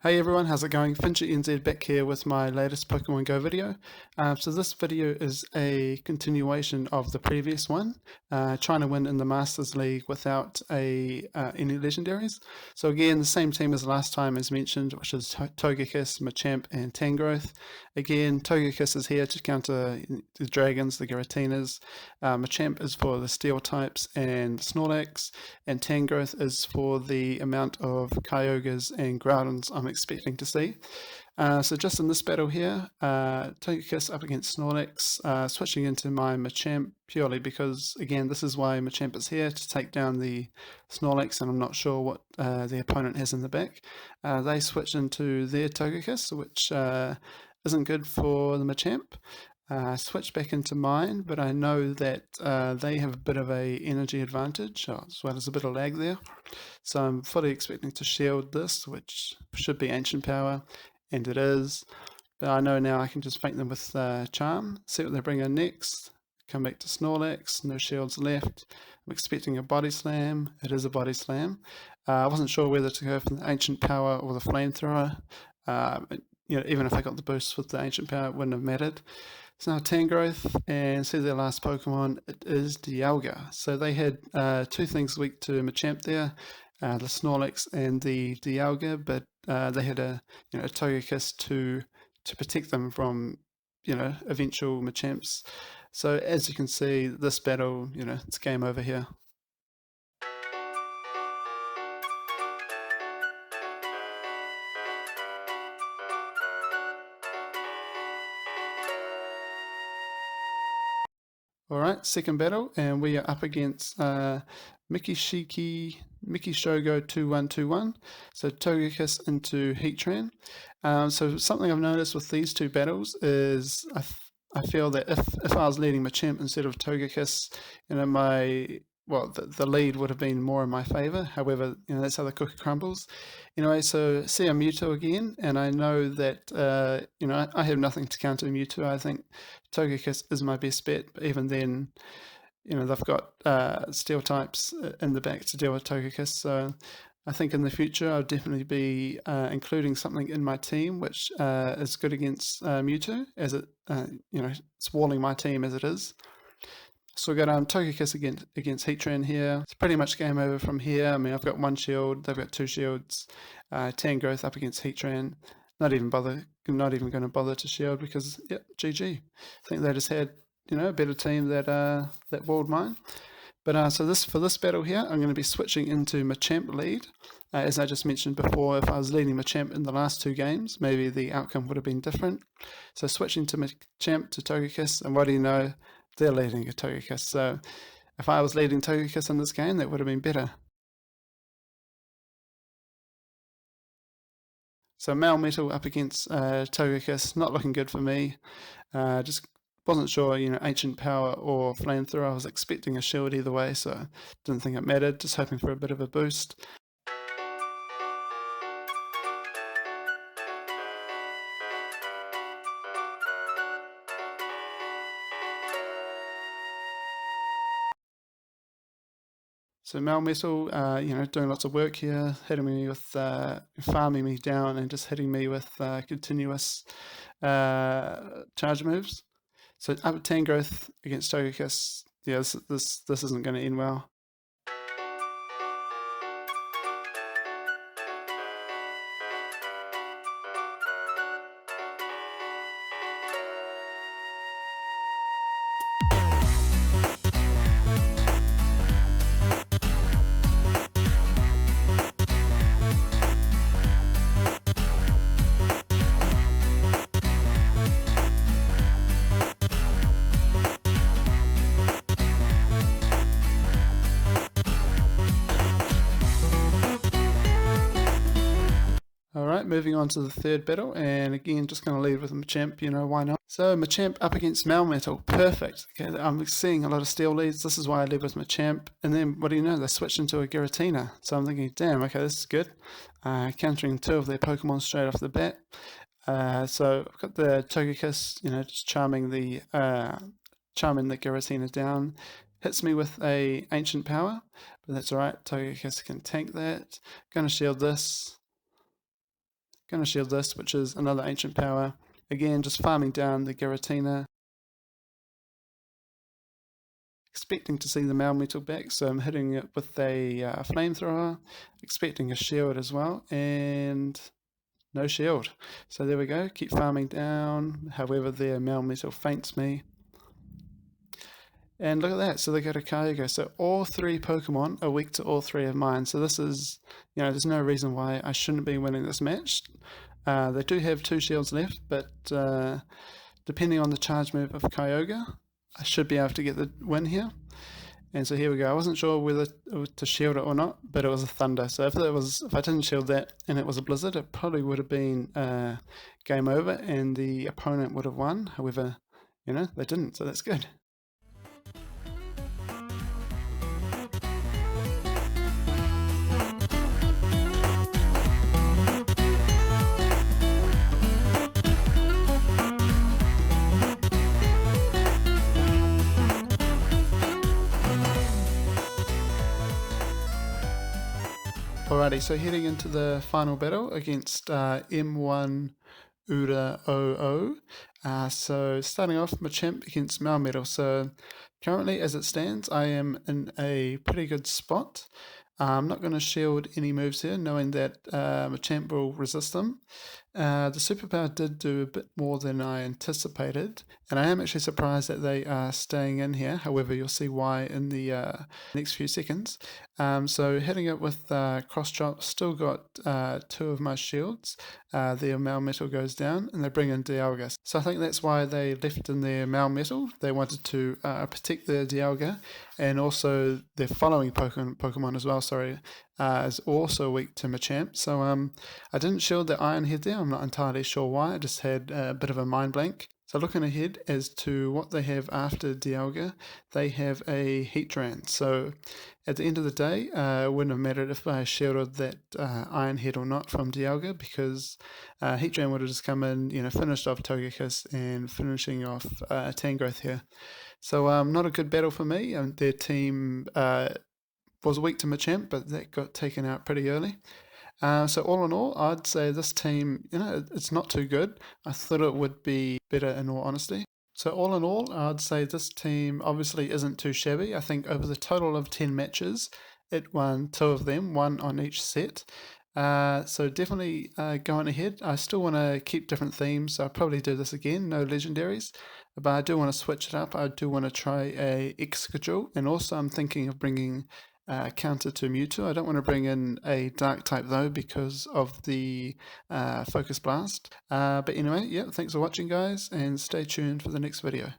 Hey everyone, how's it going? Fincher NZ back here with my latest Pokemon Go video. So this video is a continuation of the previous one, trying to win in the Masters League without any Legendaries. So again, the same team as last time as mentioned, which is Togekiss, Machamp and Tangrowth. Again, Togekiss is here to counter the Dragons, the Giratinas. Machamp is for the Steel types and Snorlax, and Tangrowth is for the amount of Kyogres and Groudons I'm expecting to see. So just in this battle here, Togekiss up against Snorlax, switching into my Machamp purely because, again, this is why Machamp is here, to take down the Snorlax, and I'm not sure what the opponent has in the back. They switch into their Togekiss, which isn't good for the Machamp. Switch back into mine, but I know that they have a bit of a energy advantage, as well as a bit of lag there. So I'm fully expecting to shield this, which should be Ancient Power, and it is. But I know now I can just fake them with Charm, see what they bring in next, come back to Snorlax, no shields left. I'm expecting a Body Slam, it is a Body Slam. I wasn't sure whether to go for the Ancient Power or the Flamethrower. Even if I got the boost with the Ancient Power, it wouldn't have mattered. So now Tangrowth, and see their last Pokemon, it is Dialga. So they had two things weak to Machamp there, the Snorlax and the Dialga, but they had a Togekiss to protect them from eventual Machamps. So as you can see, this battle, it's game over here. Alright, second battle, and we are up against Miki Shogo 2121. So Togekiss into Heatran. So something I've noticed with these two battles is I feel that if I was leading Machamp instead of Togekiss, the lead would have been more in my favor. However, that's how the cookie crumbles. Anyway, so see a Mewtwo again, and I know that I have nothing to counter Mewtwo. I think Togekiss is my best bet, but even then, they've got Steel types in the back to deal with Togekiss. So I think in the future I'll definitely be including something in my team which is good against Mewtwo, as it's walling my team as it is. So we've got Togekiss against Heatran here. It's pretty much game over from here. I mean, I've got one shield, they've got two shields. Tangrowth up against Heatran. Not even going to bother to shield because, yep, GG. I think they just had, a better team that walled mine. But so for this battle here, I'm going to be switching into Machamp lead. As I just mentioned before, if I was leading Machamp in the last two games, maybe the outcome would have been different. So switching to Machamp to Togekiss, and what do you know? They're leading a Togekiss. So if I was leading Togekiss in this game, that would have been better. So Metal up against Togekiss, not looking good for me. Just wasn't sure, Ancient Power or Flamethrower. I was expecting a shield either way, so didn't think it mattered. Just hoping for a bit of a boost. So Metal, doing lots of work here, hitting me with, farming me down and just hitting me with continuous charge moves. So up at Tangrowth against Togekiss, yeah, this isn't going to end well. Alright, moving on to the third battle, and again, just going to lead with Machamp, why not? So Machamp up against Metal, perfect. Okay, I'm seeing a lot of steel leads, this is why I led with Machamp, and then, what do you know, they switched into a Giratina. So I'm thinking, damn, okay, this is good. Countering two of their Pokemon straight off the bat. So I've got the Togekiss, just charming the Giratina down. Hits me with a Ancient Power, but that's alright, Togekiss can tank that. Gonna shield this. Going to shield this, which is another ancient power. Again, just farming down the Giratina. Expecting to see the Metal back, so I'm hitting it with a flamethrower, expecting a shield as well, and no shield. So there we go, keep farming down, however their Metal faints me. And look at that, so they go to Kyogre. So all three Pokemon are weak to all three of mine. So this is, there's no reason why I shouldn't be winning this match. They do have 2 shields left, but depending on the charge move of Kyogre, I should be able to get the win here. And so here we go. I wasn't sure whether to shield it or not, but it was a Thunder. So if I didn't shield that and it was a Blizzard, it probably would have been game over and the opponent would have won. However, they didn't, so that's good. Alrighty, so heading into the final battle against M1 Ura 00. So starting off, Machamp against Melmetal. So currently, as it stands, I am in a pretty good spot. I'm not going to shield any moves here, knowing that Machamp will resist them. The superpower did do a bit more than I anticipated, and I am actually surprised that they are staying in here. However, you'll see why in the next few seconds. So hitting it with Cross Chop, still got 2 of my shields. Their Melmetal goes down, and they bring in Dialga. So I think that's why they left in their Melmetal. They wanted to protect their Dialga, and also their following Pokemon as well, is also weak to Machamp. So I didn't shield the Iron Head there. I'm not entirely sure why. I just had a bit of a mind blank. So looking ahead as to what they have after Dialga, they have a Heatran. So at the end of the day, it wouldn't have mattered if I shielded that Iron Head or not from Dialga, because Heatran would have just come in, finished off Togekiss and finishing off Tangrowth here. So not a good battle for me. Their team was weak to Machamp, but that got taken out pretty early. So all in all, I'd say this team, it's not too good. I thought it would be better in all honesty. So all in all, I'd say this team obviously isn't too shabby. I think over the total of 10 matches, it won 2 of them, 1 on each set. So definitely going ahead. I still want to keep different themes, so I'll probably do this again, no legendaries. But I do want to switch it up. I do want to try a Excadrill, and also I'm thinking of bringing counter to Mewtwo. I don't want to bring in a Dark type though because of the Focus Blast. But anyway, yeah, thanks for watching guys, and stay tuned for the next video.